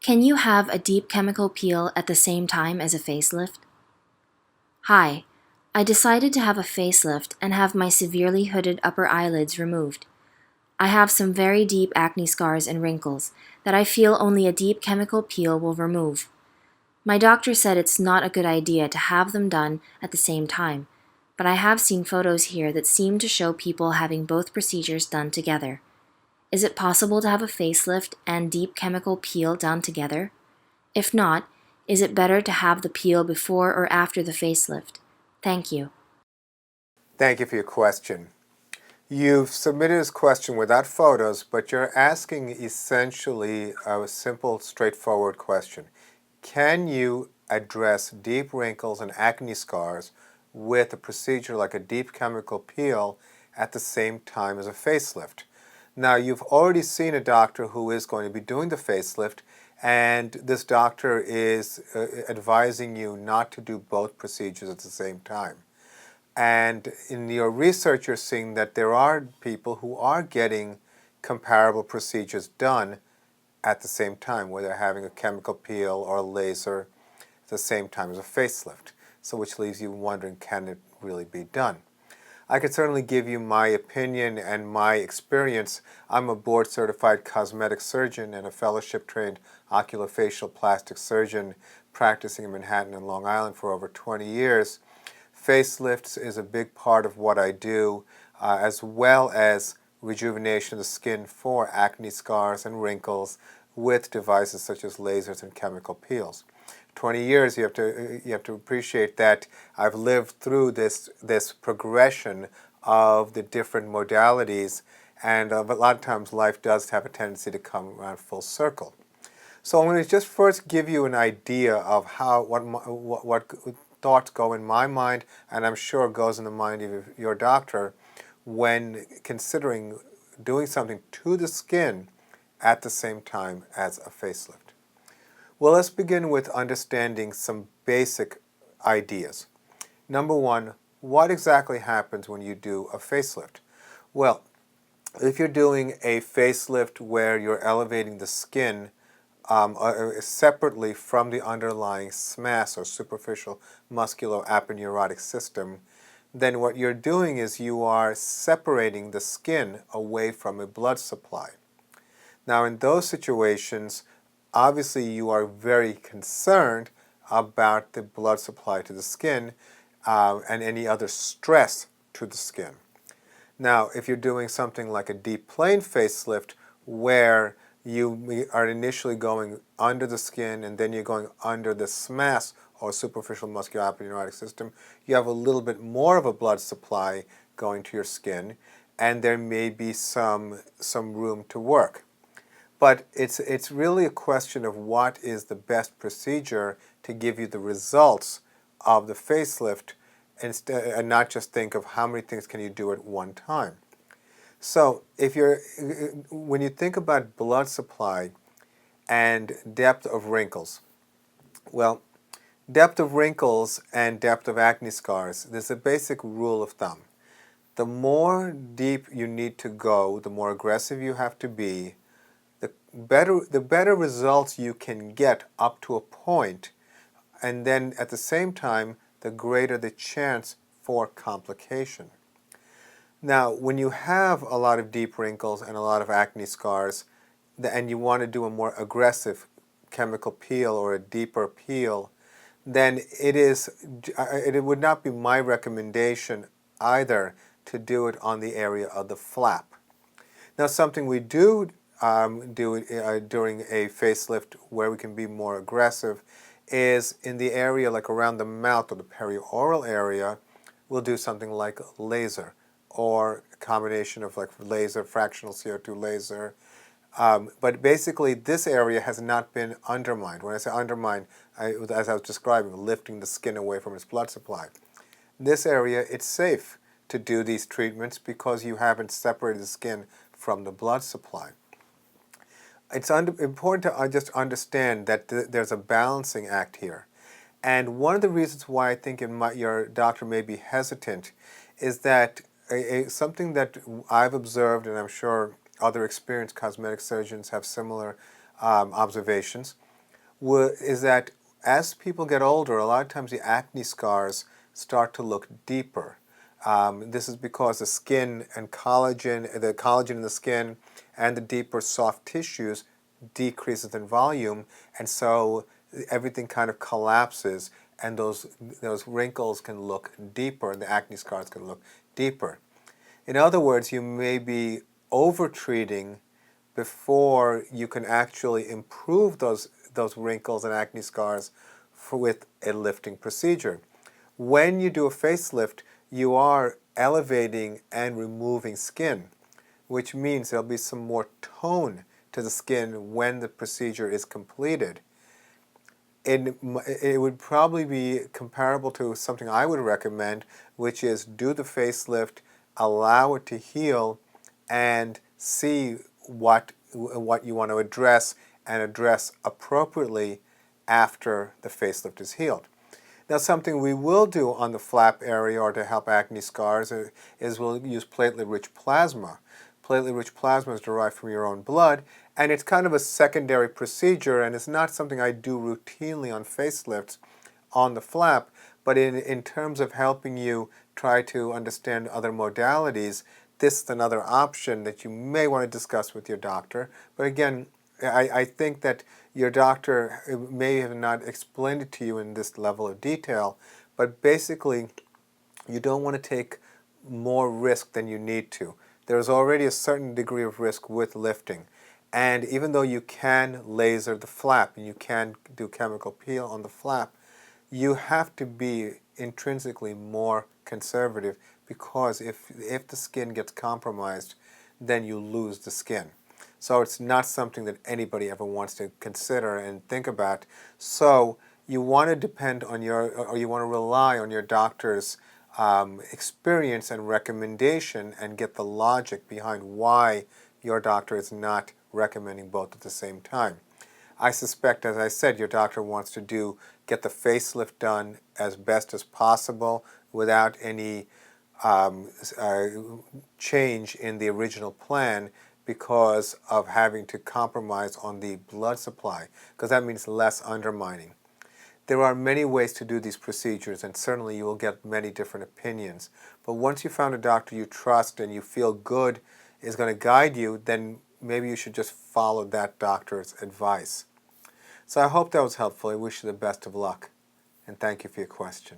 Can you have a deep chemical peel at the same time as a facelift? Hi, I decided to have a facelift and have my severely hooded upper eyelids removed. I have some very deep acne scars and wrinkles that I feel only a deep chemical peel will remove. My doctor said it's not a good idea to have them done at the same time, but I have seen photos here that seem to show people having both procedures done together. Is it possible to have a facelift and deep chemical peel done together? If not, is it better to have the peel before or after the facelift? Thank you. Thank you for your question. You've submitted this question without photos, but you're asking essentially a simple, straightforward question. Can you address deep wrinkles and acne scars with a procedure like a deep chemical peel at the same time as a facelift? Now, you've already seen a doctor who is going to be doing the facelift, and this doctor is advising you not to do both procedures at the same time. And in your research, you're seeing that there are people who are getting comparable procedures done at the same time, where they're having a chemical peel or a laser at the same time as a facelift. So which leaves you wondering, can it really be done? I could certainly give you my opinion and my experience. I'm a board-certified cosmetic surgeon and a fellowship-trained oculofacial plastic surgeon practicing in Manhattan and Long Island for over 20 years. Facelifts is a big part of what I do, as well as rejuvenation of the skin for acne scars and wrinkles with devices such as lasers and chemical peels. 20 years, you have to appreciate that I've lived through this progression of the different modalities, and a lot of times life does have a tendency to come around full circle. So I'm going to just first give you an idea of what thoughts go in my mind, and I'm sure goes in the mind of your doctor when considering doing something to the skin at the same time as a facelift. Well, let's begin with understanding some basic ideas. Number one, what exactly happens when you do a facelift? Well, if you're doing a facelift where you're elevating the skin separately from the underlying SMAS, or superficial musculo aponeurotic system, then what you're doing is you are separating the skin away from a blood supply. Now, in those situations, obviously you are very concerned about the blood supply to the skin and any other stress to the skin. Now, if you're doing something like a deep plane facelift where you are initially going under the skin and then you're going under the SMAS, or superficial musculo aponeurotic system, you have a little bit more of a blood supply going to your skin, and there may be some room to work. But it's really a question of what is the best procedure to give you the results of the facelift, and not just think of how many things can you do at one time. So when you think about blood supply and depth of wrinkles, well, depth of wrinkles and depth of acne scars, there's a basic rule of thumb. The more deep you need to go, the more aggressive you have to be, the better results you can get up to a point, and then at the same time, the greater the chance for complication. Now, when you have a lot of deep wrinkles and a lot of acne scars, and you want to do a more aggressive chemical peel or a deeper peel, then it would not be my recommendation either to do it on the area of the flap. Now, something we do during a facelift where we can be more aggressive is in the area like around the mouth or the perioral area. We'll do something like laser, or a combination of like laser, fractional CO2 laser. But basically this area has not been undermined. When I say undermined, as I was describing, lifting the skin away from its blood supply. This area, it's safe to do these treatments because you haven't separated the skin from the blood supply. It's important to just understand that there's a balancing act here. And one of the reasons why I think your doctor may be hesitant is that something that I've observed, and I'm sure other experienced cosmetic surgeons have similar observations, is that as people get older, a lot of times the acne scars start to look deeper. This is because the skin and the collagen in the skin and the deeper soft tissues decreases in volume, and so everything kind of collapses, and those wrinkles can look deeper, and the acne scars can look deeper. In other words, you may be over-treating before you can actually improve those wrinkles and acne scars with a lifting procedure. When you do a facelift, you are elevating and removing skin, which means there'll be some more tone to the skin when the procedure is completed. It would probably be comparable to something I would recommend, which is do the facelift, allow it to heal, and see what you want to address, and address appropriately after the facelift is healed. Now, something we will do on the flap area or to help acne scars is we'll use platelet-rich plasma. Platelet-rich plasma is derived from your own blood, and it's kind of a secondary procedure, and it's not something I do routinely on facelifts on the flap, but in terms of helping you try to understand other modalities, this is another option that you may want to discuss with your doctor. But again, I think that your doctor may have not explained it to you in this level of detail, but basically you don't want to take more risk than you need to. There is already a certain degree of risk with lifting. And even though you can laser the flap and you can do chemical peel on the flap, you have to be intrinsically more conservative, because if the skin gets compromised, then you lose the skin. So it's not something that anybody ever wants to consider and think about. So you want to depend on you want to rely on your doctor's experience and recommendation, and get the logic behind why your doctor is not recommending both at the same time. I suspect, as I said, your doctor wants to get the facelift done as best as possible without any change in the original plan, because of having to compromise on the blood supply, because that means less undermining. There are many ways to do these procedures, and certainly you will get many different opinions. But once you found a doctor you trust and you feel good is going to guide you, then maybe you should just follow that doctor's advice. So I hope that was helpful. I wish you the best of luck, and thank you for your question.